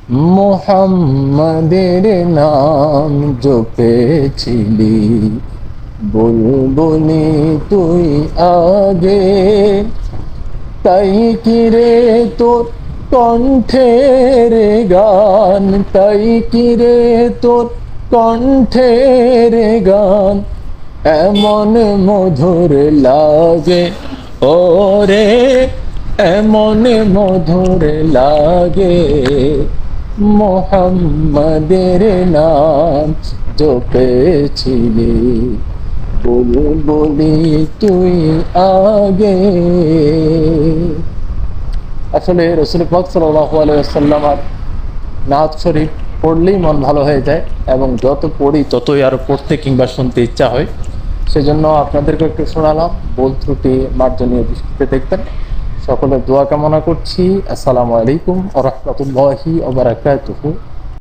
মোহাম্মদের নাম জপেছিলি, বুলবুলি তুই আগে, তাই কি রে তোর কণ্ঠের গান, তাই কি রে তোর কণ্ঠের গান এমন মধুর লাগে, ওরে এমন মধুর লাগে। মোহাম্মদের নাম জপেছিলি, বুলবুলি তুই আগে। আসলে রসুল পাক সাল্লাল্লাহু আলাইহি ওয়াসাল্লাম আর নাত শরীফ পড়লেই মন ভালো হয়ে যায়, এবং যত পড়ি ততই আরো পড়তে কিংবা শুনতে ইচ্ছা হয়। সেজন্য আপনাদেরকে একটু শোনালাম, ভুল ত্রুটি মার্জনীয় দৃষ্টিতে দেখবেন। সকলের দোয়া কামনা করছি। আসসালামু আলাইকুম ওয়া রাহমাতুল্লাহি ওয়া বারাকাতুহু।